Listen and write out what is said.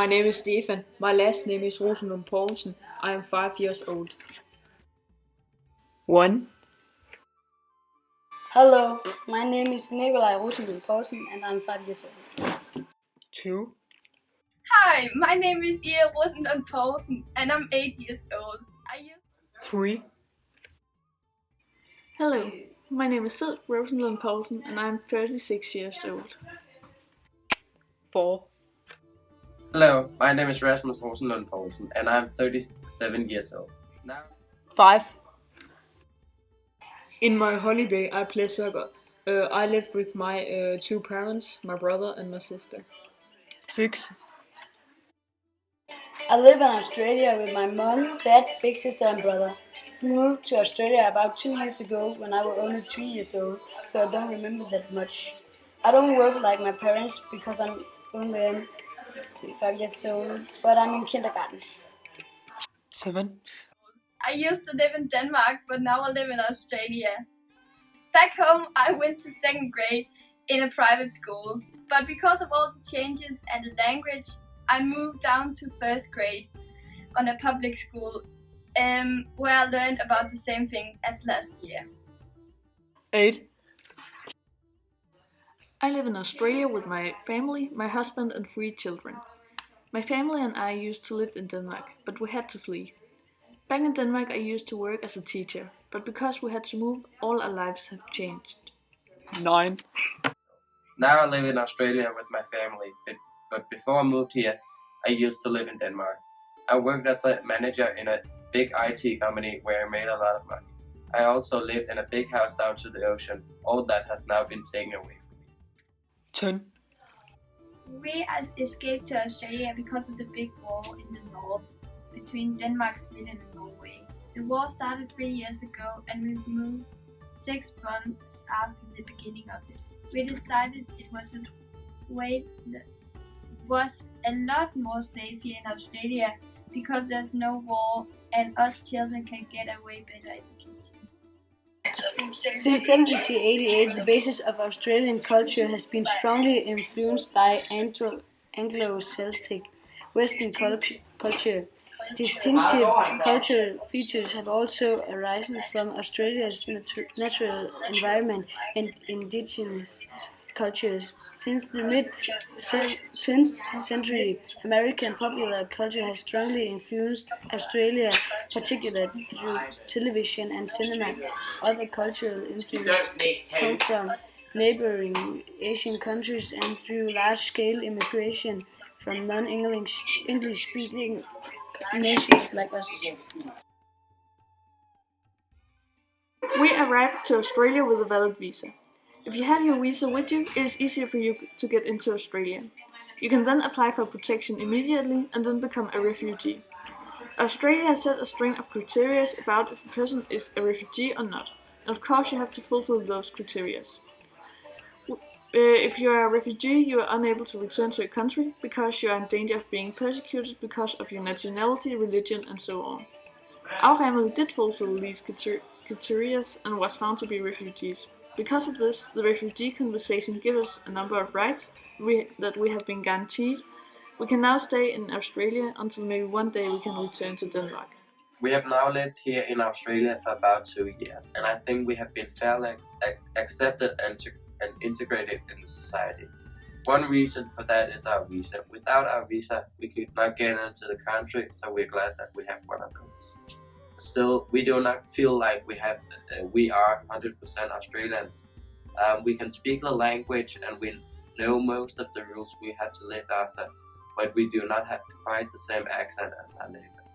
My name is Stefan. My last name is Rosenlund Poulsen. I am 5 years old. 1. Hello, my name is Nikolai Rosenlund Poulsen and I'm 5 years old. 2. Hi, my name is Ida Rosenlund Poulsen and I'm 8 years old. 3. Hello, my name is Sid Rosenlund Poulsen and I'm 36 years old. 4. Hello, my name is Rasmus Rosenlund Poulsen and I'm 37 years old. Now 5. In my holiday, I play soccer. I live with my 2 parents, my brother and my sister. 6. I live in Australia with my mom, dad, big sister and brother. We moved to Australia about 2 years ago when I was only 3 years old, so I don't remember that much. I don't work like my parents because I'm only 5 years old, but I'm in kindergarten. 7. I used to live in Denmark, but now I live in Australia. Back home, I went to 2nd grade in a private school, but because of all the changes and the language, I moved down to 1st grade on a public school, where I learned about the same thing as last year. 8. I live in Australia with my family, my husband and 3 children. My family and I used to live in Denmark, but we had to flee. Back in Denmark, I used to work as a teacher, but because we had to move, all our lives have changed. 9. Now I live in Australia with my family, but before I moved here, I used to live in Denmark. I worked as a manager in a big IT company where I made a lot of money. I also lived in a big house down to the ocean. All that has now been taken away from me. 10. We escaped to Australia because of the big war in the north between Denmark, Sweden and Norway. The war started 3 years ago and we moved 6 months after the beginning of it. We decided it was a lot more safe here in Australia because there's no war and us children can get a way better education. Since 1788, the basis of Australian culture has been strongly influenced by Anglo-Celtic Western culture. Distinctive cultural features have also arisen from Australia's natural environment and indigenous cultures. Since the mid-10th century, American popular culture has strongly influenced Australia, particularly through television and cinema. Other cultural influences come from neighboring Asian countries and through large-scale immigration from non-English-speaking nations like us. We arrived to Australia with a valid visa. If you have your visa with you, it is easier for you to get into Australia. You can then apply for protection immediately and then become a refugee. Australia has set a string of criteria about if a person is a refugee or not, and of course you have to fulfill those criteria. If you are a refugee, you are unable to return to your country because you are in danger of being persecuted because of your nationality, religion and so on. Our family did fulfill these criteria and was found to be refugees. Because of this, the refugee conversation gives us a number of rights that we have been guaranteed. We can now stay in Australia until maybe one day we can return to Denmark. We have now lived here in Australia for about 2 years, and I think we have been fairly accepted and integrated in society. One reason for that is our visa. Without our visa, we could not get into the country, so we're glad that we have one of those. Still, we do not feel like we are 100% Australians. We can speak the language and we know most of the rules we have to live after, but we do not have quite the same accent as our neighbors.